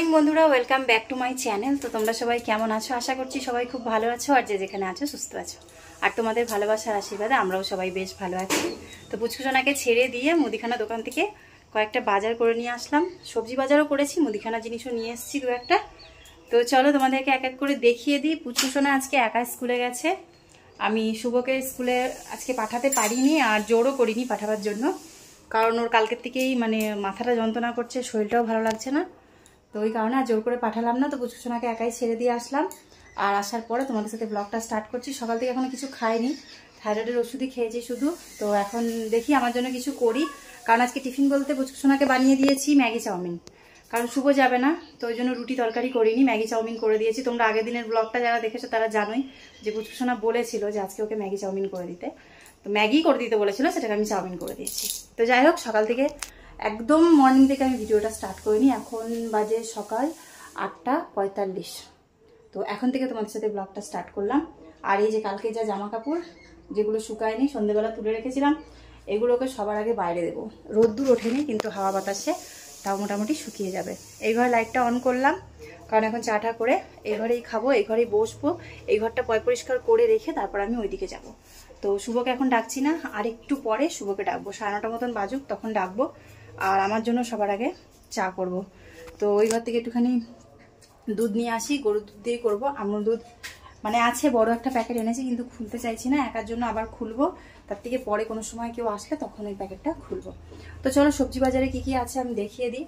Morning বন্ধুরা, welcome back to my channel. তো তোমরা সবাই কেমন আছো? আশা করছি সবাই খুব ভালো আছো, আর যে যেখানে আছো সুস্থ আছো। আর তোমাদের ভালোবাসার আশীর্বাদে আমরাও সবাই বেশ ভালো আছি। তো পুচকুসোনাকে ছেড়ে দিয়ে মুদিখানা দোকান থেকে কয়েকটা বাজার করে নিয়ে আসলাম। সবজি বাজারও করেছি, মুদিখানা জিনিসও নিয়ে এসেছি দু একটা। তো চলো তোমাদেরকে এক এক করে দেখিয়ে দিই। পুচকুসোনা আজকে একা স্কুলে গেছে। আমি শুভকে স্কুলে আজকে পাঠাতে পারিনি, আর জোরও করিনি পাঠাবার জন্য, কারণ ওর কালকের থেকেই মাথাটা যন্ত্রণা করছে, শরীরটাও ভালো লাগছে না। তো ওই কারণে আর জোর করে পাঠালাম না। তো পুচকুসোনাকে একাই ছেড়ে দিয়ে আসলাম। আর আসার পরে তোমাদের সাথে ব্লগটা স্টার্ট করছি। সকাল থেকে এখনো কিছু খাইনি, থাইরয়েডের ওষুধই খেয়েছি শুধু। তো এখন দেখি আমার জন্য কিছু করি, কারণ আজকে টিফিন বলতে পুচকুসোনাকে বানিয়ে দিয়েছি ম্যাগি চাউমিন, কারণ শুভ যাবে না। তো ওই জন্য রুটি তরকারি করিনি, ম্যাগি চাউমিন করে দিয়েছি। তোমরা আগের দিনের ব্লগটা যারা দেখেছো তারা জানোই যে পুচকুসোনা বলেছিল যে আজকে ওকে ম্যাগি চাউমিন করে দিতে। তো ম্যাগি করে দিতে বলেছিল, সেটাকে আমি চাউমিন করে দিয়েছি। তো যাই হোক, সকাল থেকে একদম মর্নিং থেকে আমি ভিডিওটা স্টার্ট করিনি। এখন বাজে সকাল 8:45। তো এখন থেকে তোমাদের সাথে ব্লগটা স্টার্ট করলাম। আর এই যে কালকে যা জামা কাপড় যেগুলো শুকায়নি, সন্ধ্যেবেলা তুলে রেখেছিলাম, এগুলোকে সবার আগে বাইরে দেবো। রোদ্দুর ওঠেনি, কিন্তু হাওয়া বাতাসে তাও মোটামুটি শুকিয়ে যাবে। এই ঘরে লাইটটা অন করলাম, কারণ এখন চাটা করে এই ঘরেই খাবো, এই ঘরেই বসবো। এই ঘরটা পয় পরিষ্কার করে রেখে তারপর আমি ওইদিকে যাব। তো শুভকে এখন ডাকছি না, আর একটু পরে শুভকে ডাকবো। 9:30 মতন বাজুক, তখন ডাকবো। আর আমার জন্য সবার আগে চা করব। তো ওই ঘর থেকে একটুখানি দুধ নিয়ে আসি, গরুর দুধ দিয়ে করবো। আমুল দুধ আছে, বড় একটা প্যাকেট এনেছি, কিন্তু খুলতে চাইছি না একার জন্য, আবার খুলবো। তার থেকে পরে কোনো সময় কেউ আসলে তখন ওই প্যাকেটটা খুলবো। তো চলো সবজি বাজারে কি কি আছে আমি দেখিয়ে দিই।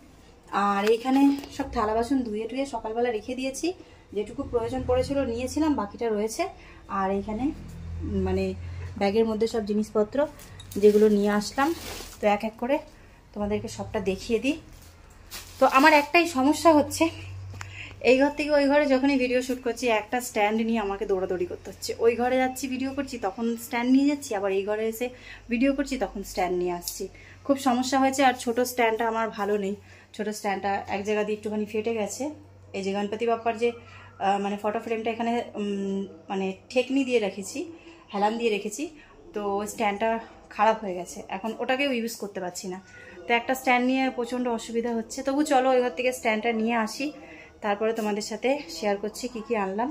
আর এইখানে সব থালা বাসন ধুয়ে টুয়ে সকালবেলা রেখে দিয়েছি, যেটুকু প্রয়োজন পড়েছিল নিয়েছিলাম, বাকিটা রয়েছে। আর এইখানে ব্যাগের মধ্যে সব জিনিসপত্র যেগুলো নিয়ে আসলাম। তো এক এক করে তোমাদেরকে সবটা দেখিয়ে দিই। তো আমার একটাই সমস্যা হচ্ছে, এই ঘর থেকে ওই ঘরে যখনই ভিডিও শ্যুট করছি একটা স্ট্যান্ড নিয়ে আমাকে দৌড়াদৌড়ি করতে হচ্ছে। ওই ঘরে যাচ্ছি ভিডিও করছি, তখন স্ট্যান্ড নিয়ে যাচ্ছি, আবার এই ঘরে এসে ভিডিও করছি, তখন স্ট্যান্ড নিয়ে আসছি। খুব সমস্যা হয়েছে। আর ছোট স্ট্যান্ডটা আমার ভালো নেই, ছোট স্ট্যান্ডটা এক জায়গা দিয়ে একটুখানি ফেটে গেছে। এই যে গণপতি বাপ্পার যে ফটো ফ্রেমটা এখানে ঠেকনি দিয়ে রেখেছি, হেলান দিয়ে রেখেছি, তো স্ট্যান্ডটা খারাপ হয়ে গেছে। এখন ওটাকেও ইউজ করতে পারছি না। তো একটা স্ট্যান্ড নিয়ে প্রচণ্ড অসুবিধা হচ্ছে। তবু চলো ওই ঘর থেকে স্ট্যান্ডটা নিয়ে আসি, তারপরে তোমাদের সাথে শেয়ার করছি কি কি আনলাম।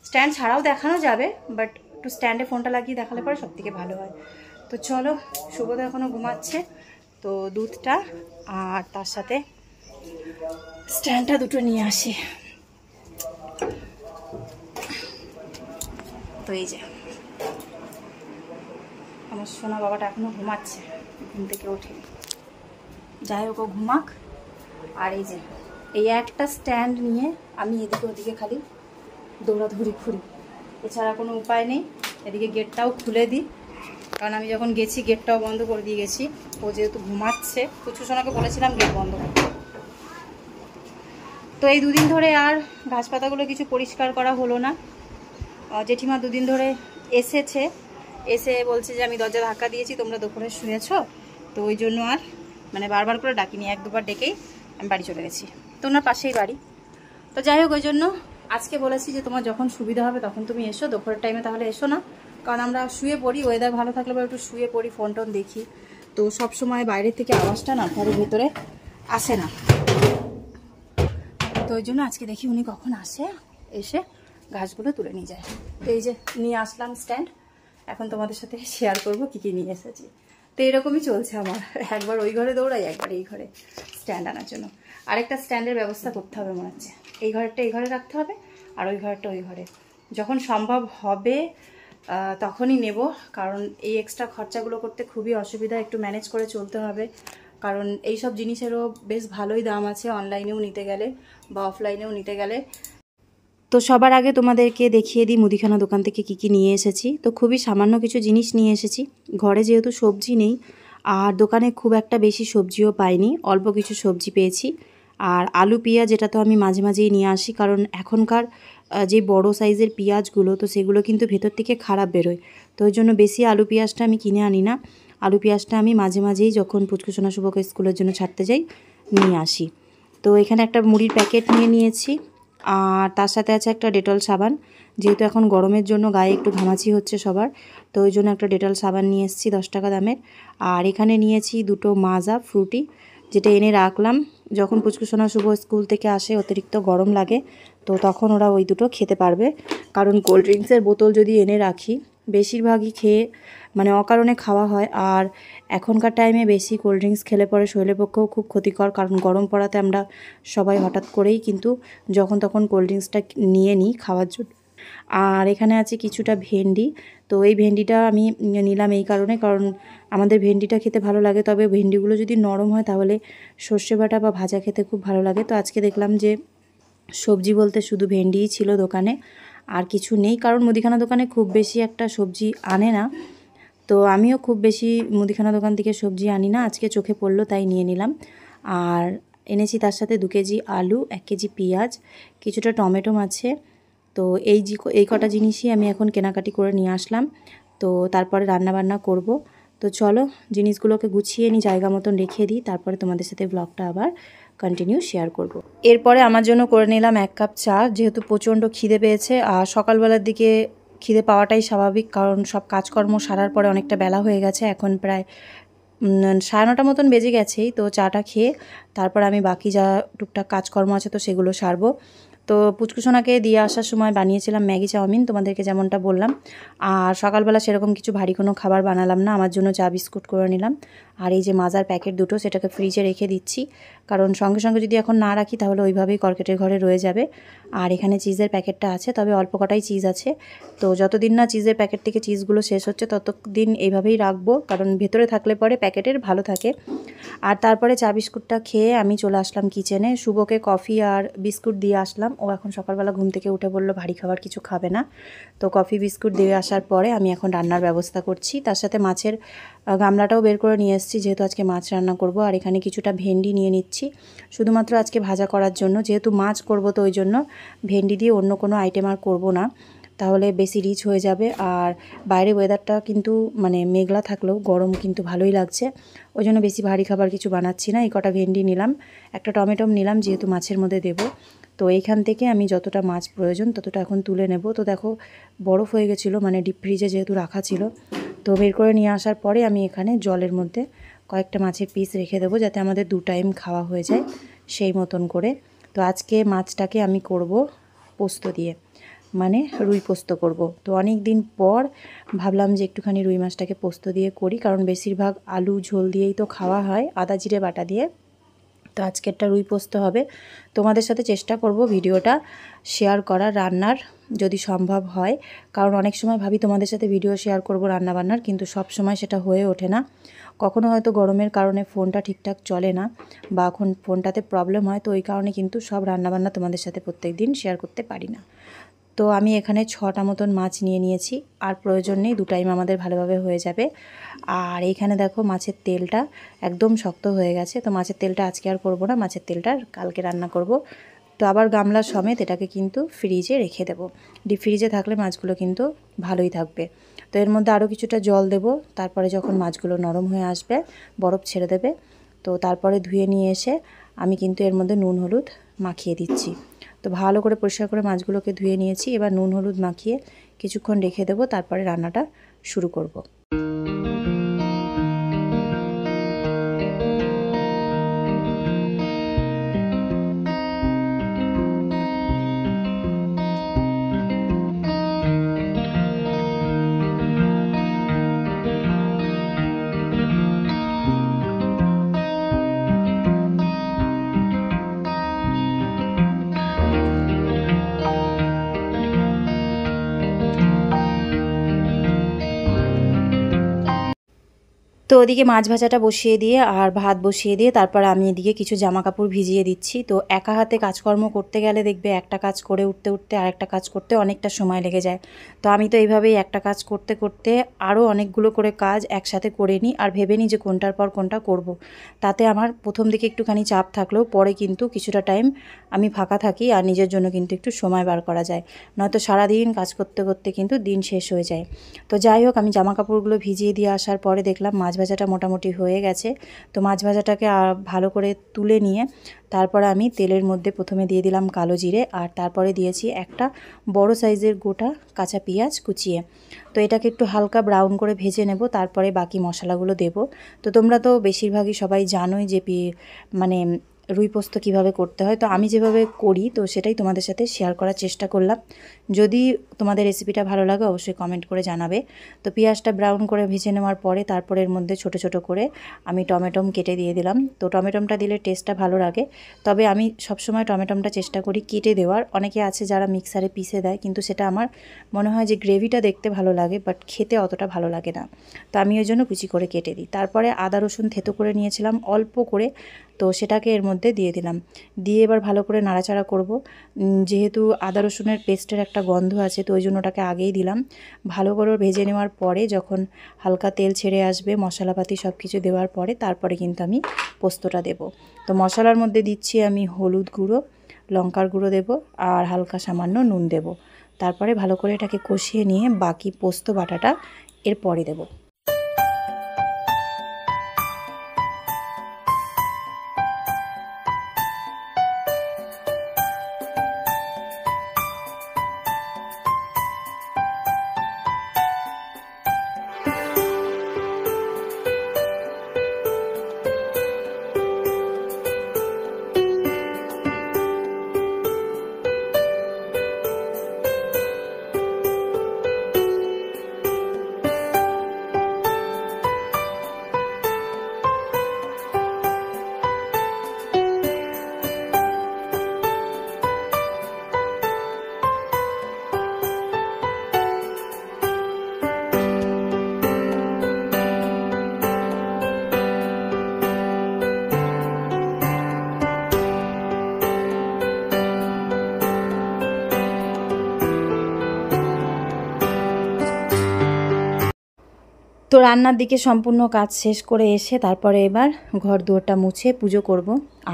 স্ট্যান্ড ছাড়াও দেখানো যাবে, বাট একটু স্ট্যান্ডে ফোনটা লাগিয়ে দেখালে পরে সব থেকে ভালো হয়। তো চলো, শুভদা এখনও ঘুমাচ্ছে, তো দুধটা আর তার সাথে স্ট্যান্ডটা দুটো নিয়ে আসি। তো এই যে আমার সোনা বাবাটা এখনো ঘুমাচ্ছে, ঘুম থেকে ওঠে। যাই হোক, ও ঘুমাক। আর এই যে এই একটা স্ট্যান্ড নিয়ে আমি এদিকে ওদিকে খালি দৌড়াদৌড়ি ঘুরি, এছাড়া কোনো উপায় নেই। এদিকে গেটটাও খুলে দিই, কারণ আমি যখন গেছি গেটটাও বন্ধ করে দিয়ে গেছি। ও যেহেতু ঘুমাচ্ছে, পুচকুসোনাকে বলেছিলাম গেট বন্ধ করতে। তো এই দুদিন ধরে আর গাছপাতাগুলো কিছু পরিষ্কার করা হলো না। জেঠিমা দুদিন ধরে এসেছে, এসে বলছে যে আমি দরজা ধাক্কা দিয়েছি, তোমরা দুপুরে শুয়েছো। তো ওই জন্য আর বারবার করে ডাকিনি, এক দুবার ডেকেই আমি বাড়ি চলে গেছি। তো ওনার পাশেই বাড়ি। তো যাই হোক, ওই জন্য আজকে বলেছি যে তোমার যখন সুবিধা হবে তখন তুমি এসো, দুপুরের টাইমে তাহলে এসো না, কারণ আমরা শুয়ে পড়ি। ওয়েদার ভালো থাকলে বা একটু শুয়ে পড়ি, ফোন টোন দেখি। তো সব সময় বাইরের থেকে আওয়াজটা না ঘরের ভেতরে আসে না। তো ওই জন্য আজকে দেখি উনি কখন আসে, এসে ঘাসগুলো তুলে নিয়ে যায়। তো এই যে নিয়ে আসলাম স্ট্যান্ড, এখন তোমাদের সাথে শেয়ার করবো কি কি নিয়ে এসেছি। তো এরকমই চলছে আমার, একবার ওই ঘরে দৌড়াই, একবার এই ঘরে স্ট্যান্ড আনার জন্য। আরেকটা স্ট্যান্ডের ব্যবস্থা করতে হবে মনে হচ্ছে। এই ঘরটা এই ঘরে রাখতে হবে, আর ওই ঘরটা ওই ঘরে। যখন সম্ভব হবে তখনই নেব, কারণ এই এক্সট্রা খরচাগুলো করতে খুবই অসুবিধা, একটু ম্যানেজ করে চলতে হবে। কারণ এই সব জিনিসেরও বেশ ভালোই দাম আছে, অনলাইনেও নিতে গেলে বা অফলাইনেও নিতে গেলে। তো সবার আগে তোমাদেরকে দেখিয়ে দিই মুদিখানা দোকান থেকে কি কি নিয়ে এসেছি। তো খুবই সামান্য কিছু জিনিস নিয়ে এসেছি। ঘরে যেহেতু সবজি নেই, আর দোকানে খুব একটা বেশি সবজিও পাইনি, অল্প কিছু সবজি পেয়েছি। আর আলু পেঁয়াজ, যেটা তো আমি মাঝে মাঝেই নিয়ে আসি, কারণ এখনকার যে বড় সাইজের পেঁয়াজগুলো, তো সেগুলো কিন্তু ভেতর থেকে খারাপ বেরোয়। তো ওই জন্য বেশি আলু পেঁয়াজটা আমি কিনে আনি না। আলু পেঁয়াজটা আমি মাঝে মাঝেই যখন পুচকুসোনা শুভকে স্কুলের জন্য ছাড়তে যাই নিয়ে আসি। তো এখানে একটা মুড়ির প্যাকেট নিয়ে নিয়েছি, আর তার সাথে আছে একটা ডেটল সাবান। যেহেতু এখন গরমের জন্য গায়ে একটু ঘামাচি হচ্ছে সবার, তো ওই জন্য একটা ডেটল সাবান নিয়ে এসেছি 10 টাকা দামের। আর এখানে নিয়েছি দুটো মাজা ফ্রুটি, যেটা এনে রাখলাম। যখন পুচকুসোনা শুভ স্কুল থেকে আসে অতিরিক্ত গরম লাগে, তো তখন ওরা ওই দুটো খেতে পারবে। কারণ কোল্ড ড্রিঙ্কসের বোতল যদি এনে রাখি বেশিরভাগই খেয়ে মানে অকারণে খাওয়া হয়। আর এখনকার টাইমে বেশি কোল্ড ড্রিঙ্কস খেলে পরে শরীরের পক্ষেও খুব ক্ষতিকর, কারণ গরম পড়াতে আমরা সবাই হঠাৎ করেই কিন্তু যখন তখন কোল্ড ড্রিঙ্কসটা নিয়ে নিই খাওয়ার জন্য। আর এখানে আছে কিছুটা ভেন্ডি। তো এই ভেন্ডিটা আমি নিলাম এই কারণে, কারণ আমাদের ভেন্ডিটা খেতে ভালো লাগে, তবে ভেন্ডিগুলো যদি নরম হয় তাহলে সর্ষে বাটা বা ভাজা খেতে খুব ভালো লাগে। তো আজকে দেখলাম যে সবজি বলতে শুধু ভেন্ডিই ছিল দোকানে, আর কিছু নেই, কারণ মুদিখানা দোকানে খুব বেশি একটা সবজি আনে না। তো আমিও খুব বেশি মুদিখানা দোকান থেকে সবজি আনি না, আজকে চোখে পড়লো তাই নিয়ে নিলাম। আর এনেছি তার সাথে 2 কেজি আলু, 1 কেজি পেঁয়াজ, কিছুটা টমেটো আছে। তো এই কটা জিনিসই আমি এখন কেনাকাটি করে নিয়ে আসলাম। তো তারপরে রান্নাবান্না করব। তো চলো জিনিসগুলোকে গুছিয়ে নিই, জায়গা মতন রেখে দিই, তারপরে তোমাদের সাথে ব্লগটা আবার কন্টিনিউ শেয়ার করব। এরপরে আমার জন্য করে নিলাম 1 কাপ চা, যেহেতু প্রচণ্ড খিদে পেয়েছে। আর সকালবেলার দিকে খিদে পাওয়াটাই স্বাভাবিক, কারণ সব কাজকর্ম সারার পরে অনেকটা বেলা হয়ে গেছে, এখন প্রায় 9:30 মতন বেজে গেছেই। তো চাটা খেয়ে তারপর আমি বাকি যা টুকটাক কাজকর্ম আছে তো সেগুলো সারবো। তো পুচকুসোনাকে দিয়ে আসার সময় বানিয়েছিলাম ম্যাগি চাউমিন, তোমাদেরকে যেমনটা বললাম। আর সকালবেলা সেরকম কিছু ভারী কোনো খাবার বানালাম না, আমার জন্য চা বিস্কুট করে নিলাম। আর এই যে মাজার প্যাকেট দুটো, সেটাকে ফ্রিজে রেখে দিচ্ছি, কারণ সঙ্গে সঙ্গে যদি এখন না রাখি তাহলে ওইভাবেই কর্কেটের ঘরে রয়ে যাবে। আর এখানে চিজের প্যাকেটটা আছে, তবে অল্প কটাই চিজ আছে। তো যতদিন না চিজের প্যাকেট থেকে চিজগুলো শেষ হচ্ছে ততদিন এইভাবেই রাখবো, কারণ ভেতরে থাকলে পরে প্যাকেটের ভালো থাকে। আর তারপরে চা বিস্কুটটা খেয়ে আমি চলে আসলাম কিচেনে। শুভকে কফি আর বিস্কুট দিয়ে আসলাম। ও এখন সকালবেলা ঘুম থেকে উঠে বললো ভারী খাবার কিছু খাবে না। তো কফি বিস্কুট দিয়ে আসার পরে আমি এখন রান্নার ব্যবস্থা করছি। তার সাথে মাছের গামলাটাও বের করে নিয়ে এসেছি, যেহেতু আজকে মাছ রান্না করব। আর এখানে কিছুটা ভেন্ডি নিয়ে নিচ্ছি, শুধুমাত্র আজকে ভাজা করার জন্য, যেহেতু মাছ করব তো ওই জন্য ভেন্ডি দিয়ে অন্য কোনো আইটেম আর করব না, তাহলে বেশি রিচ হয়ে যাবে। আর বাইরে ওয়েদারটা কিন্তু মানে মেঘলা থাকলেও গরম কিন্তু ভালোই লাগছে, ওই জন্য বেশি ভারী খাবার কিছু বানাচ্ছি না। এই কটা ভেন্ডি নিলাম, একটা টমেটো নিলাম, যেহেতু মাছের মধ্যে দেব। তো এইখান থেকে আমি যতটা মাছ প্রয়োজন ততটা এখন তুলে নেব। তো দেখো বরফ হয়ে গেছিলো, মানে ডিপ ফ্রিজে যেহেতু রাখা ছিল। তো বের করে নিয়ে আসার পরে আমি এখানে জলের মধ্যে কয়েকটা মাছের পিস রেখে দেবো, যাতে আমাদের 2 টাইম খাওয়া হয়ে যায় সেই মতন করে। তো আজকে মাছটাকে আমি করব পোস্ত দিয়ে, মানে রুই পোস্ত করব। তো অনেক দিন পর ভাবলাম যে একটুখানি রুই মাছটাকে পোস্ত দিয়ে করি, কারণ বেশিরভাগ আলু ঝোল দিয়েই তো খাওয়া হয়, আদা জিরে বাটা দিয়ে। তো আজকেরটা রুই পোস্ত হবে। তোমাদের সাথে চেষ্টা করব ভিডিওটা শেয়ার করার রান্নার, যদি সম্ভব হয়, কারণ অনেক সময় ভাবি তোমাদের সাথে ভিডিও শেয়ার করব রান্নাবান্নার, কিন্তু সব সময় সেটা হয়ে ওঠে না। কখনো হয়তো গরমের কারণে ফোনটা ঠিকঠাক চলে না, বা এখন ফোনটাতে প্রবলেম হয়, তো ওই কারণে কিন্তু সব রান্নাবান্না তোমাদের সাথে প্রত্যেক দিন শেয়ার করতে পারি না। তো আমি এখানে 6টা মতন মাছ নিয়ে নিয়েছি, আর প্রয়োজন নেই, 2 টাইম আমাদের ভালোভাবে হয়ে যাবে। আর এইখানে দেখো মাছের তেলটা একদম শক্ত হয়ে গেছে, তো মাছের তেলটা আজকে আর করব না, মাছের তেলটা কালকে রান্না করব। তো আবার গামলা সমেত এটাকে কিন্তু ফ্রিজে রেখে দেব, ডিপ ফ্রিজে থাকলে মাছগুলো কিন্তু ভালোই থাকবে। তো এর মধ্যে আরও কিছুটা জল দেব, তারপরে যখন মাছগুলো নরম হয়ে আসবে, বরফ ছেড়ে দেবে, তো তারপরে ধুয়ে নিয়ে এসে আমি কিন্তু এর মধ্যে নুন হলুদ মাখিয়ে দিচ্ছি। তো ভালো করে পরিষ্কার করে মাছগুলোকে ধুয়ে নিয়েছি, এবার নুন হলুদ মাখিয়ে কিছুক্ষণ রেখে দেবো, তারপরে রান্নাটা শুরু করব। তো ওদিকে মাছ ভাজাটা বসিয়ে দিয়ে আর ভাত বসিয়ে দিয়ে তারপর আমি এদিকে কিছু জামা কাপড় ভিজিয়ে দিচ্ছি। তো একা হাতে কাজকর্ম করতে গেলে দেখবে একটা কাজ করে উঠতে উঠতে আরেকটা কাজ করতে অনেকটা সময় লেগে যায়। তো আমি তো এইভাবেই একটা কাজ করতে করতে আরও অনেকগুলো করে কাজ একসাথে করে নিই, আর ভেবে নিই যে কোনটার পর কোনটা করব। তাতে আমার প্রথম দিকে একটুখানি চাপ থাকলেও পরে কিন্তু কিছুটা টাইম আমি ফাঁকা থাকি, আর নিজের জন্য কিন্তু একটু সময় বার করা যায়, নয়তো সারাদিন কাজ করতে করতে কিন্তু দিন শেষ হয়ে যায়। তো যাই হোক, আমি জামা কাপড়গুলো ভিজিয়ে দিয়ে আসার পরে দেখলাম মাছ ভাজাটা মোটামুটি হয়ে গেছে। তো মাছ ভাজাটাকে ভালো করে তুলে নিয়ে তারপর আমি তেলের মধ্যে প্রথমে দিয়ে দিলাম কালো জিরে, আর তারপরে দিয়েছি একটা বড় সাইজের গোটা কাঁচা পেঁয়াজ কুচিয়ে। তো এটাকে একটু হালকা ব্রাউন করে ভেজে নেব, তারপরে বাকি মশলাগুলো দেব। তো তোমরা তো বেশিরভাগই সবাই জানোই যে মানে রুই পোস্ত কীভাবে করতে হয়। তো আমি যেভাবে করি তো সেটাই তোমাদের সাথে শেয়ার করার চেষ্টা করলাম। যদি তোমাদের রেসিপিটা ভালো লাগে অবশ্যই কমেন্ট করে জানাবে। তো পেঁয়াজটা ব্রাউন করে ভেজে নেওয়ার পরে তারপরে এর মধ্যে ছোট ছোট করে আমি টমেটম কেটে দিয়ে দিলাম। তো টমেটমটা দিলে টেস্টটা ভালো লাগে, তবে আমি সবসময় টমেটমটা চেষ্টা করি কেটে দেওয়ার। অনেকে আছে যারা মিক্সারে পিষে দেয়, কিন্তু সেটা আমার মনে হয় যে গ্রেভিটা দেখতে ভালো লাগে বাট খেতে অতটা ভালো লাগে না। তো আমি ওই জন্য কুচি করে কেটে দিই। তারপরে আদা রসুন থেতো করে নিয়েছিলাম অল্প করে, তো সেটাকে এর মধ্যে দিয়ে দিলাম। দিয়ে এবার ভালো করে নাড়াচাড়া করব। যেহেতু আদা রসুনের পেস্টের একটা গন্ধ আছে তো ওই জন্য ওটাকে আগেই দিলাম। ভালো করে ভেজে নেওয়ার পরে যখন হালকা তেল ছেড়ে আসবে মশলাপাতি সব কিছু দেওয়ার পরে তারপরে কিন্তু আমি পোস্তটা দেব। তো মশলার মধ্যে দিচ্ছি আমি হলুদ গুঁড়ো, লঙ্কার গুঁড়ো দেব, আর হালকা সামান্য নুন দেব। তারপরে ভালো করে এটাকে কষিয়ে নিয়ে বাকি পোস্ত বাটাটা এরপরে দেব। তো রান্নার দিকে সম্পূর্ণ কাজ শেষ করে এসে তারপরে এবার ঘর দুয়ারটা মুছে পুজো করব।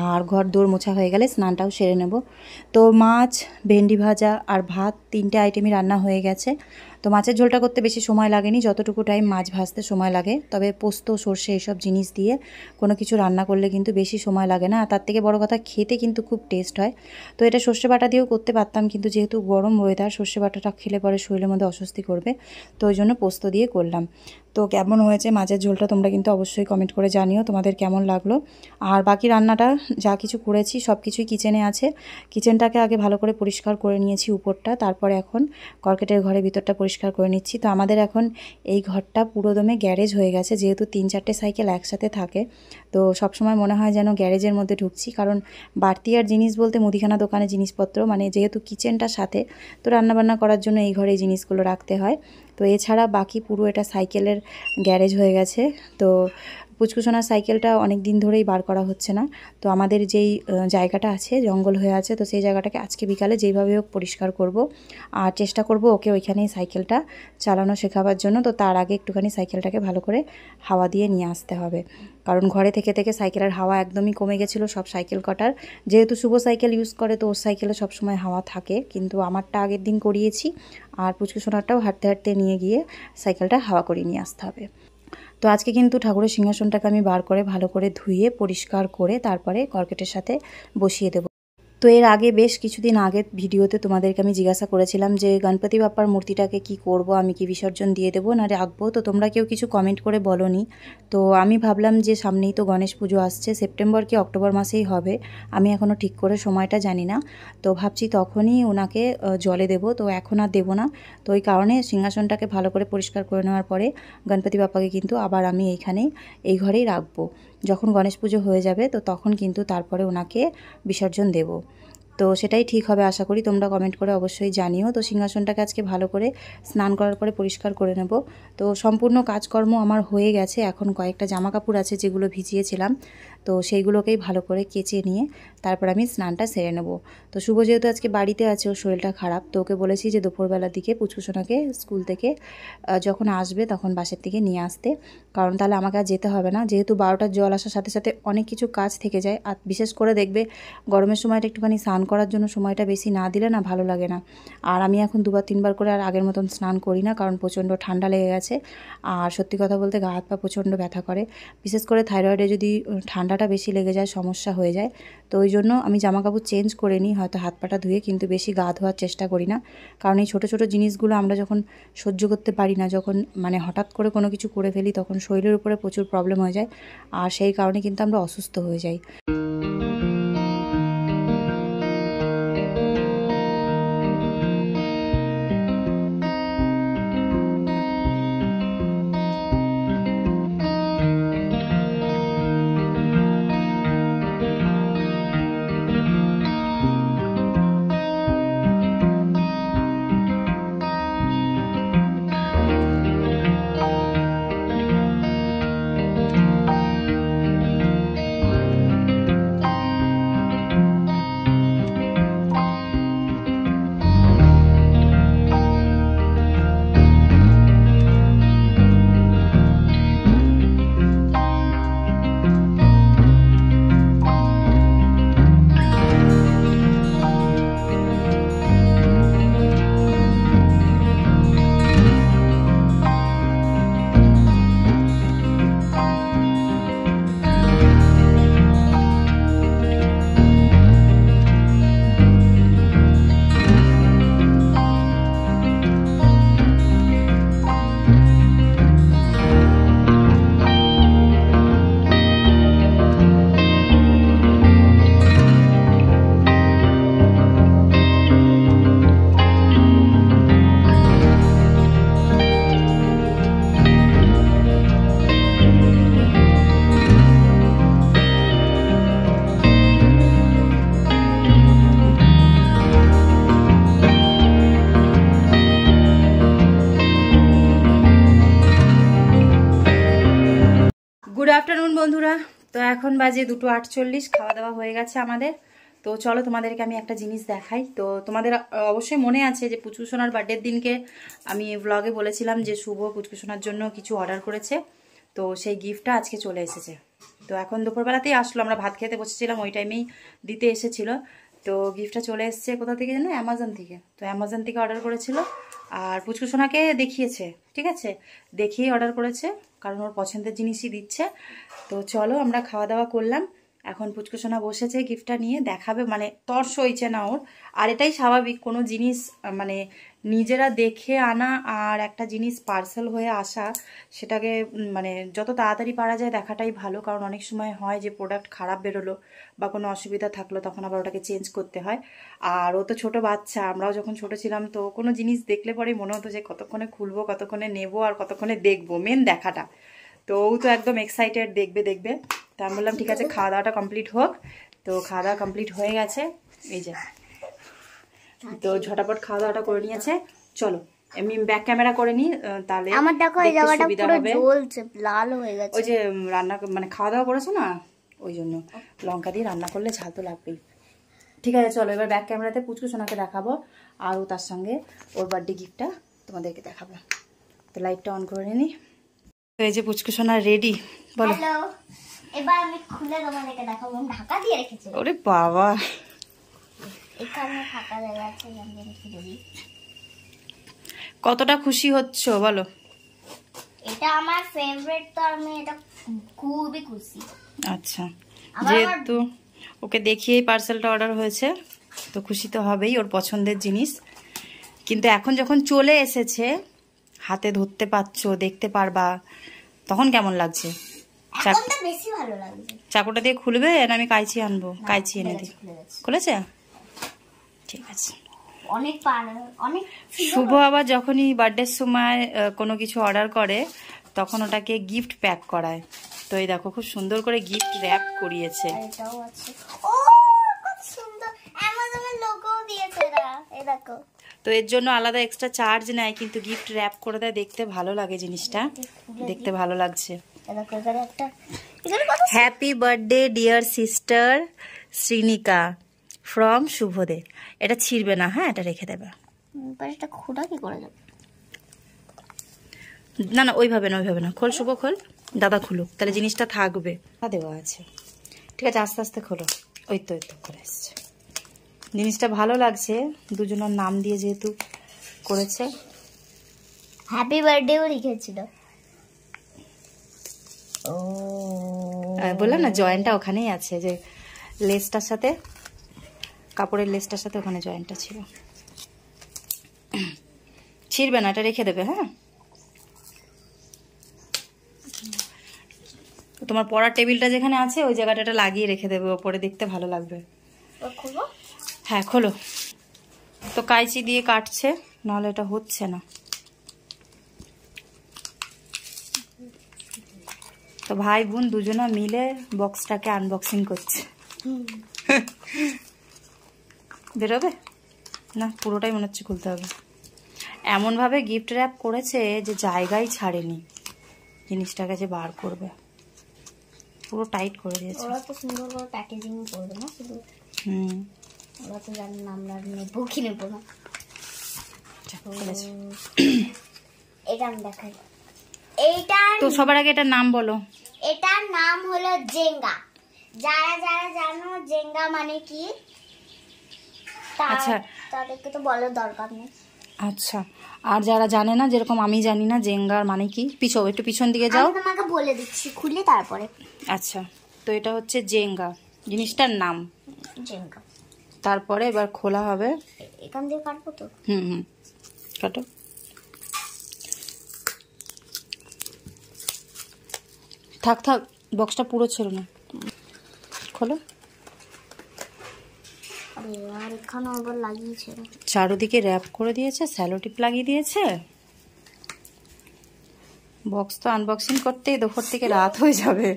আর ঘর দুয়ার মোছা হয়ে গেলে স্নানটাও সেরে নেব। তো মাছ, ভেন্ডি ভাজা আর ভাত 3টে আইটেমই রান্না হয়ে গেছে। তো মাছের ঝোলটা করতে বেশি সময় লাগেনি, যতটুকু টাইম মাছ ভাজতে সময় লাগে। তবে পোস্ত, সর্ষে এসব জিনিস দিয়ে কোনো কিছু রান্না করলে কিন্তু বেশি সময় লাগে না, আর তার থেকে বড় কথা খেতে কিন্তু খুব টেস্ট হয়। তো এটা সর্ষে বাটা দিয়েও করতে পারতাম, কিন্তু যেহেতু গরম ওয়েদার সর্ষে বাটাটা খেলে পরে শরীরের মধ্যে অস্বস্তি করবে, তো ওই জন্য পোস্ত দিয়ে করলাম। তো কেমন হয়েছে মাছের ঝোলটা তোমরা কিন্তু অবশ্যই কমেন্ট করে জানিও তোমাদের কেমন লাগলো। আর বাকি রান্নাটা যা কিছু করেছি সব কিছুই কিচেনে আছে। কিচেনটাকে আগে ভালো করে পরিষ্কার করে নিয়েছি উপরটা, তারপরে এখন কর্কেটের ঘরের ভিতরটা পরিষ্কার করে নিচ্ছি। তো আমাদের এখন এই ঘরটা পুরোদমে গ্যারেজ হয়ে গেছে, যেহেতু 3-4টে সাইকেল একসাথে থাকে। তো সবসময় মনে হয় যেন গ্যারেজের মধ্যে ঢুকছি, কারণ বাড়তি আর জিনিস বলতে মুদিখানা দোকানে জিনিসপত্র, মানে যেহেতু কিচেনটার সাথে, তো রান্নাবান্না করার জন্য এই ঘরে এই জিনিসগুলো রাখতে হয়। তো এছাড়া বাকি পুরো এটা সাইকেলের গ্যারেজ হয়ে গেছে। তো পুচকুসোনার সাইকেলটা অনেক দিন ধরেই বার করা হচ্ছে না। তো আমাদের যেই জায়গাটা আছে জঙ্গল হয়ে আছে, তো সেই জায়গাটাকে আজকে বিকালে যেইভাবে হোক পরিষ্কার করব, আর চেষ্টা করব ওকে ওইখানেই সাইকেলটা চালানো শেখাবার জন্য। তো তার আগে একটুখানি সাইকেলটাকে ভালো করে হাওয়া দিয়ে নিয়ে আসতে হবে, কারণ ঘরে থেকে থেকে সাইকেলের হাওয়া একদমই কমে গেছিলো সব সাইকেল কটার। যেহেতু শুভ সাইকেল ইউজ করে তো ওর সাইকেলে সবসময় হাওয়া থাকে, কিন্তু আমারটা আগের দিন করিয়েছি, আর পুচকুসোনারটাও হাঁটতে হাঁটতে নিয়ে গিয়ে সাইকেলটা হাওয়া করিয়ে নিয়ে আসতে হবে। তো আজকে কিন্তু ঠাকুরের সিংহাসনটাকে আমি বার করে ভালো করে ধুয়ে পরিষ্কার করে তারপরে কর্কেটের সাথে বসিয়ে দেব। তো এর আগে বেশ কিছুদিন আগের ভিডিওতে তোমাদেরকে আমি জিজ্ঞাসা করেছিলাম যে গণপতি বাপ্পার মূর্তিটাকে কি করব, আমি কি বিসর্জন দিয়ে দেবো না রাখবো। তো তোমরা কেউ কিছু কমেন্ট করে বলোনি। তো আমি ভাবলাম যে সামনেই তো গণেশ পুজো আসছে, সেপ্টেম্বর কি অক্টোবর মাসেই হবে, আমি এখনও ঠিক করে সময়টা জানি না। তো ভাবছি তখনই ওনাকে জলে দেব, তো এখন আর দেবো না। তো ওই কারণে সিংহাসনটাকে ভালো করে পরিষ্কার করে নেওয়ার পরে গণপতি বাপ্পাকে কিন্তু আবার আমি এই ঘরেই রাখবো। যখন গণেশ পুজো হয়ে যাবে তো তখন কিন্তু তারপরে ওনাকে বিসর্জন দেব। তো সেটাই ঠিক হবে আশা করি, তোমরা কমেন্ট করে অবশ্যই জানিও। তো সিংহাসনটাকে আজকে ভালো করে স্নান করার পরে পরিষ্কার করে নেব। তো সম্পূর্ণ কাজকর্ম আমার হয়ে গেছে, এখন কয়েকটা জামা কাপড় আছে যেগুলো ভিজিয়েছিলাম, তো সেইগুলোকেই ভালো করে কেচে নিয়ে তারপর আমি স্নানটা সেরে নেব। তো শুভ যেহেতু আজকে বাড়িতে আছে, ওর শরীরটা খারাপ, তো ওকে বলেছি যে দুপুরবেলার দিকে পুচকুসোনাকে স্কুল থেকে যখন আসবে তখন বাসের থেকে নিয়ে আসতে, কারণ তাহলে আমাকে আর যেতে হবে না। যেহেতু 12টার জল আসার সাথে সাথে অনেক কিছু কাজ থেকে যায়, আর বিশেষ করে দেখবে গরমের সময়টা একটুখানি স্নান করার জন্য সময়টা বেশি না দিলে না ভালো লাগে না। আর আমি এখন 2-3 বার করে আর আগের মতন স্নান করি না, কারণ প্রচণ্ড ঠান্ডা লেগে গেছে। আর সত্যি কথা বলতে গা হাত পা প্রচণ্ড ব্যথা করে, বিশেষ করে থাইরয়েডে যদি ঠান্ডাটা বেশি লেগে যায় সমস্যা হয়ে যায়। তো ওই জন্য আমি জামাকাপড় চেঞ্জ করে নিই, হয়তো হাত পাটা ধুয়ে, কিন্তু বেশি গা ধোয়ার চেষ্টা করি না। কারণ এই ছোটো ছোটো জিনিসগুলো আমরা যখন সহ্য করতে পারি না, যখন মানে হঠাৎ করে কোনো কিছু করে ফেলি, তখন শরীরের উপরে প্রচুর প্রবলেম হয়ে যায়, আর সেই কারণে কিন্তু আমরা অসুস্থ হয়ে যাই। গুড আফটারনুন বন্ধুরা। তো এখন বাজে 2:48, খাওয়া দাওয়া হয়ে গেছে আমাদের। তো চলো তোমাদেরকে আমি একটা জিনিস দেখাই। তো তোমাদের অবশ্যই মনে আছে যে পুচকুসোনার বার্থডের দিনকে আমি ব্লগে বলেছিলাম যে শুভ পুচকুসোনার জন্য কিছু অর্ডার করেছে, তো সেই গিফটটা আজকে চলে এসেছে। তো এখন দুপুরবেলাতেই আসলো, আমরা ভাত খেতে বসেছিলাম, ওই টাইমেই দিতে এসেছিলো। তো গিফটটা চলে এসছে কোথা থেকে জানো? অ্যামাজন থেকে। তো অ্যামাজন থেকে অর্ডার করেছিল, আর পুচকুসোনাকে দেখিয়েছে, ঠিক আছে, দেখিয়েই অর্ডার করেছে, কারণ ওর পছন্দের জিনিসই দিচ্ছে। তো চলো আমরা খাওয়া দাওয়া করলাম, এখন পুচকুসোনা বসেছে গিফটটা নিয়ে দেখাবে, মানে তর সইছে না ওর। আর এটাই স্বাভাবিক, কোনো জিনিস মানে নিজেরা দেখে আনা আর একটা জিনিস পার্সেল হয়ে আসা, সেটাকে মানে যত তাড়াতাড়ি পারা যায় দেখাটাই ভালো। কারণ অনেক সময় হয় যে প্রোডাক্ট খারাপ বেরোলো বা কোনো অসুবিধা থাকলো, তখন আবার ওটাকে চেঞ্জ করতে হয়। আর ও তো ছোট বাচ্চা, আমরাও যখন ছোট ছিলাম তো কোনো জিনিস দেখলে পরেই মনে হতো যে কতক্ষণে খুলবো, কতক্ষণে নেবো, আর কতক্ষণে দেখবো, মেন দেখাটা। তো ও তো একদম এক্সাইটেড, দেখবে দেখবে। তো আমি বললাম ঠিক আছে খাওয়া দাওয়াটা কমপ্লিট হোক। তো খাওয়া দাওয়া কমপ্লিট হয়ে গেছে, এই যে। তো ঝটাপট খাওয়া দাওয়াটা করে নিয়েছে। চলো এমনি ব্যাক ক্যামেরা করে নি, তাহলে আমার দেখো এই জায়গাটা পুরো জ্বলছে, লাল হয়ে গেছে। ওই যে রান্না মানে খাওয়া দাওয়া করেছো না, ওই জন্য লঙ্কা দিয়ে রান্না করলে ঝাল তো লাগবেই। ঠিক আছে চলো এবার ব্যাক ক্যামেরাতে পুচকুসোনাকে দেখাবো, আর ও তার সঙ্গে ওর বার্থডে গিফটটা তোমাদেরকে দেখাবো। তো লাইটটা অন করে নি। তো এই যে পুচকুসোনা রেডি, বলো। হ্যালো, এবার আমি খুলে তোমাদেরকে দেখাবো। আমি ঢাকা দিয়ে রেখেছি। ওরে বাবা, এখানে ফাঁকা জায়গা আছে, আমি রেখে দেবি। কতটা খুশি হচ্ছ বলো? এটা আমার ফেভারিট, তো আমি এটা খুবই খুশি। আচ্ছা, যেহেতু ওকে দেখিয়েই পার্সেলটা অর্ডার হয়েছে, তো খুশি তো হবেই, ওর পছন্দের জিনিস। কিন্তু এখন যখন চলে এসেছে, হাতে ধরতে পারছো, দেখতে পারবা, তখন কেমন লাগছে? বেশি ভালো লাগছে। চাকুটা দিয়ে খুলবে না আমি কাইচি আনবো? কাইচি এনে দিই। খুলেছে? ঠিক আছে। অনেক শুভ আবার যখনই বার্থডের সময় কোনো কিছু অর্ডার করে, তখন ওটাকে গিফট প্যাক করায়। তো এই দেখো খুব সুন্দর করে গিফট র্যাপ করিয়েছে। এটাও আছে। ও কত সুন্দর, অ্যামাজনের লোগো দিয়েছে এরা, এই দেখো। তো এর জন্য আলাদা এক্সট্রা চার্জ নেয়, কিন্তু গিফট র্যাপ করে দেয়, দেখতে ভালো লাগে জিনিসটা, দেখতে ভালো লাগছে। দেখো এখানে একটা এগুলো কত happy birthday dear sister Srinika from Shubhade. এটা ছিঁড়বে না, হ্যাঁ এটা রেখে দেবে। এটা খোলা কি করে যাবে? না না ওইভাবে না, খোল শুভ খোল, দাদা খুলুক তাহলে জিনিসটা থাকবে। দেওয়া আছে, ঠিক আছে আস্তে আস্তে খোলো। ওই তো করে এসছে। জিনিসটা ভালো লাগছে, দুজনের নাম দিয়ে যেহেতু করেছে। হ্যাপি বার্থডেও লিখেছিল। ও বললাম না জয়েন্টটা ওখানেই আছে, যে লেসটার সাথে, কাপড়ের লেসটার সাথে ওখানে জয়েন্টটা ছিল। ছিঁড়বে না, এটা রেখে দেবে। হ্যাঁ তোমার পড়ার টেবিলটা যেখানে আছে ওই জায়গাটা লাগিয়ে রেখে দেবে, ওপরে দেখতে ভালো লাগবে। হ্যাঁ খোলো। তো কাঁচি দিয়ে কাটছে, নাহলে এটা হচ্ছে না। তো ভাই বোন দুজনা মিলে বক্সটাকে আনবক্সিং করছে। বেরোবে না, পুরোটাই মনে হচ্ছে খুলতে হবে। এমনভাবে গিফট র্যাপ করেছে যে জায়গায় ছাড়েনি, জিনিসটাকে যে বার করবে পুরো টাইট করে দিয়েছে। ওরা তো সুন্দর করে প্যাকেজিং করবে না শুধু। ওরা তো জানি না আমরা নেবো কি নেবো না। এটা আমি দেখাই। এইটা তো সবার আগে এটার নাম বলো। এটার নাম হলো জেঙ্গা। যারা যারা জানো জেঙ্গা মানে কি, আচ্ছা তাদেরকে তো বলার দরকার নেই। আচ্ছা, আর যারা জানে না, যেরকম আমি জানি না জেঙ্গার মানে কি, একটু পিছন দিকে যাও, আমি তোমাকে বলে দিচ্ছি খুলে তারপরে। আচ্ছা তো এটা হচ্ছে জেঙ্গা, জিনিসটার নাম জেঙ্গা। তারপরে এবার খোলা হবে। এখান দিয়ে কাটবো তো? কাটো। থাক বক্সটা পুরো ছিল না, খোলো। আর এখানে আবার লাগিয়েছে, চারোদিকে র্যাপ করে দিয়েছে, স্যালো টিপ লাগিয়ে দিয়েছে। বক্স তো আনবক্সিং করতেই দুপুর থেকে রাত হয়ে যাবে।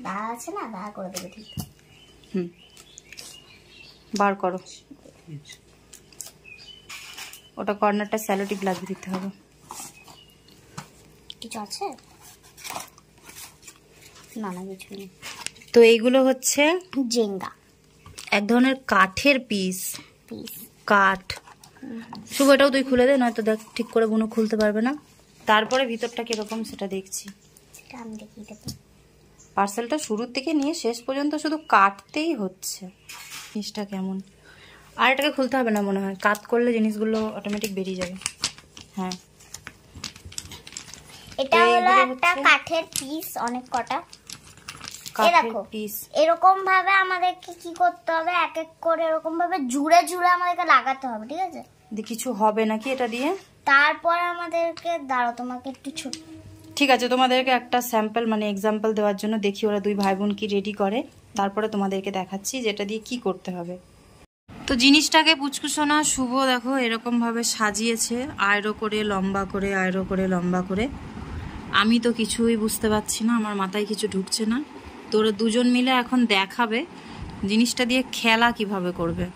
দাঁড়া আছে না, দাঁড়া করে দেবে ঠিক। বার করো, ওটা কর্নারটা স্যালো টিপ লাগিয়ে দিতে হবে। কিছু আছে না? না কিছু নেই। তো এইগুলো হচ্ছে জেঙ্গা, এক ধরনের কাঠের পিস, কাঠ। শুভ এটাও তুই খুলে দে, নয়তো দেখ ঠিক করে বুনো খুলতে পারবে না। তারপরে ভিতরটা কিরকম সেটা দেখছি। আমি দেখিয়ে দেবো। পার্সেলটা শুরুর থেকে নিয়ে শেষ পর্যন্ত শুধু কাটতেই হচ্ছে, জিনিসটা কেমন। আর এটাকে খুলতে হবে না মনে হয়, কাট করলে জিনিসগুলো অটোমেটিক বেরিয়ে যাবে। হ্যাঁ এটা হলো একটা কাঠের পিস, অনেক কটা। এরকম ভাবে আমাদেরকে কি করতে হবে, এক এক করে এরকম ভাবে জুড়ে জুড়ে আমাদেরকে লাগাতে হবে, ঠিক আছে? কিছু হবে নাকি এটা দিয়ে? তারপর আমাদেরকে দাঁড়াও, তোমাকে একটু ছোট, ঠিক আছে তোমাদেরকে একটা স্যাম্পল মানে এক্সাম্পল দেওয়ার জন্য দেখি ওরা দুই ভাই বোন কি রেডি করে, তারপরে তোমাদেরকে দেখাচ্ছি যেটা দিয়ে কি করতে হবে। তো জিনিসটাকে পুচকুসোনা শুভ দেখো এরকম ভাবে সাজিয়েছে, আয়রো করে লম্বা করে, আয়রো করে লম্বা করে। আমি তো কিছুই বুঝতে পারছি না, আমার মাথায় কিছু ঢুকছে না। তো ওরা দুজন মিলে এখন দেখাবে জিনিসটা দিয়ে খেলা কিভাবে করবে।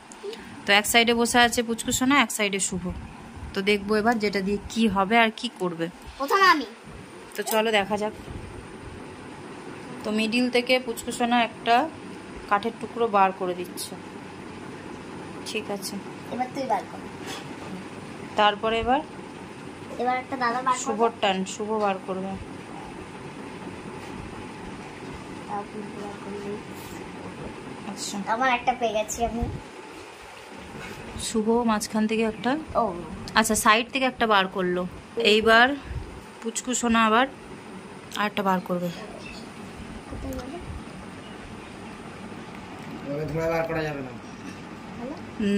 তো এক সাইডে বসে আছে পুচকুসোনা, এক সাইডে শুভ। তো দেখবো এবার যেটা দিয়ে কি হবে আর কি করবে। প্রথমে আমি, তো চলো দেখা যাক। তো মিডিল থেকে পুচকুসোনা একটা কাঠের টুকরো বার করে দিচ্ছে, ঠিক আছে? এবার তুই বার কর। তারপরে এবার একটা দাদা বার করবে, শুভর টান, শুভ বার করবে। আচ্ছা আমার একটা পেয়ে গেছি আমি। শুভ মাঝখান থেকে একটা, ও আচ্ছা সাইড থেকে একটা বার করলো। এইবার পুচকুসোনা আবার আর একটা বার করবে।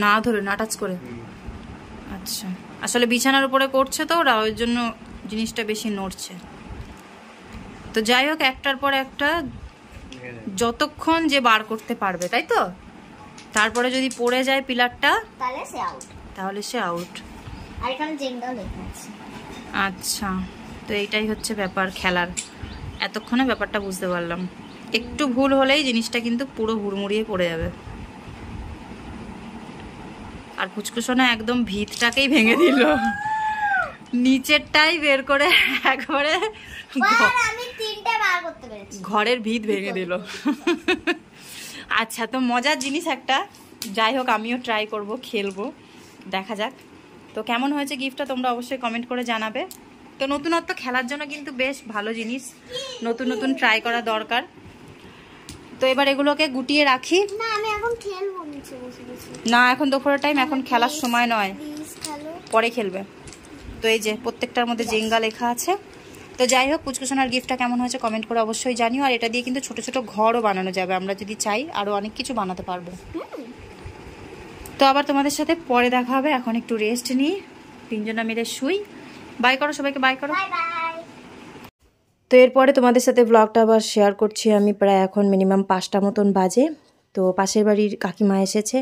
না ধরে না টাচ করে। আচ্ছা আসলে বিছানার উপরে করছে তো ওরা, ওই জন্য জিনিসটা বেশি নড়ছে। তো যাই হোক, একটার পর একটা যতক্ষণ যে বার করতে পারবে, তাই তো? তারপরে যদি পড়ে যায় পিলারটা তাহলে সে আউট। আর এখানে জেঙ্গা লেখা আছে। আচ্ছা তো এইটাই হচ্ছে ব্যাপার খেলার। এতক্ষণে ব্যাপারটা বুঝতে পারলাম। একটু ভুল হলেই জিনিসটা কিন্তু পুরো হুড়মুড়িয়ে পড়ে যাবে। আর পুচকুসোনা একদম ভিতটাকেই ভেঙে দিল, নিচেরটাই বের করে একবারে। আমি তিনটে বার করতে পেরেছি। ঘরের ভিত ভেঙে দিল। আচ্ছা, তো মজার জিনিস একটা, যাই হোক আমিও ট্রাই করব, খেলবো, দেখা যাক তো কেমন হয়েছে গিফটটা, তোমরা অবশ্যই কমেন্ট করে জানাবে। তো নতুনত্ব খেলার জন্য কিন্তু বেশ ভালো জিনিস, নতুন নতুন ট্রাই করা দরকার। তো এবার এগুলোকে গুটিয়ে রাখি। না আমি এখন খেলবো নিচে বসে বসে। না, এখন দুপুরের টাইম, এখন খেলার সময় নয়, প্লিজ খেলো। পরে খেলবে। তো এই যে প্রত্যেকটার মধ্যে জেঙ্গা লেখা আছে। তো যাই হোক, পুচকুসোনার গিফটটা কেমন হয়েছে কমেন্ট করে অবশ্যই জানিও। আর এটা দিয়ে কিন্তু ছোট ছোট ঘরও বানানো যাবে, আমরা যদি চাই আরও অনেক কিছু বানাতে পারবো। তো আবার তোমাদের সাথে পরে দেখা হবে, এখন একটু রেস্ট নিই, তিনজনা মিলে শুই। বাই করো সবাইকে, বাই করো। Bye bye. তো এরপরে তোমাদের সাথে ব্লগটা আবার শেয়ার করছি আমি। প্রায় এখন মিনিমাম 5টা মতন বাজে। তো পাশের বাড়ির কাকিমা এসেছে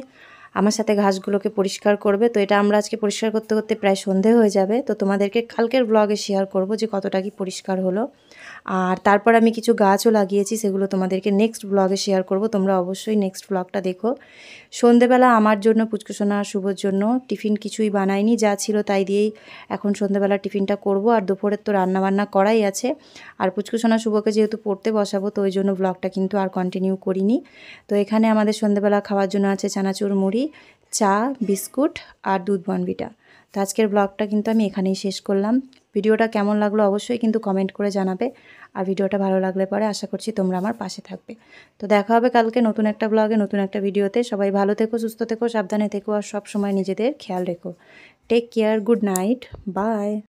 আমার সাথে ঘাসগুলোকে পরিষ্কার করবে। তো এটা আমরা আজকে পরিষ্কার করতে করতে প্রায় সন্ধে হয়ে যাবে। তো তোমাদেরকে কালকের ব্লগে শেয়ার করব যে কতটা কি পরিষ্কার হলো। আর তারপর আমি কিছু গাছও লাগিয়েছি, সেগুলো তোমাদেরকে নেক্সট ব্লগে শেয়ার করব, তোমরা অবশ্যই নেক্সট ব্লগটা দেখো। সন্ধেবেলা আমার জন্য, পুচকুসোনা শুভর জন্য টিফিন কিছুই বানাইনি, যা ছিল তাই দিয়েই এখন সন্ধেবেলা টিফিনটা করব। আর দুপুরের তো রান্নাবান্না করাই আছে। আর পুচকুসোনা শুভকে যেহেতু পড়তে বসাবো, তো ওই জন্য ব্লগটা কিন্তু আর কন্টিনিউ করিনি। তো এখানে আমাদের সন্ধেবেলা খাওয়ার জন্য আছে চানাচুর মুড়ি, চা, বিস্কুট আর দুধ বনভিটা। তো আজকের ব্লগটা কিন্তু আমি এখানেই শেষ করলাম। ভিডিওটা কেমন লাগলো অবশ্যই কিন্তু কমেন্ট করে জানাবে। আর ভিডিওটা ভালো লাগলে পরে আশা করছি তোমরা আমার পাশে থাকবে। তো দেখা হবে কালকে নতুন একটা ব্লগে, নতুন একটা ভিডিওতে। সবাই ভালো থেকো, সুস্থ থেকো, সাবধানে থেকো, আর সব সময় নিজেদের খেয়াল রেখো। Take care, good night, by.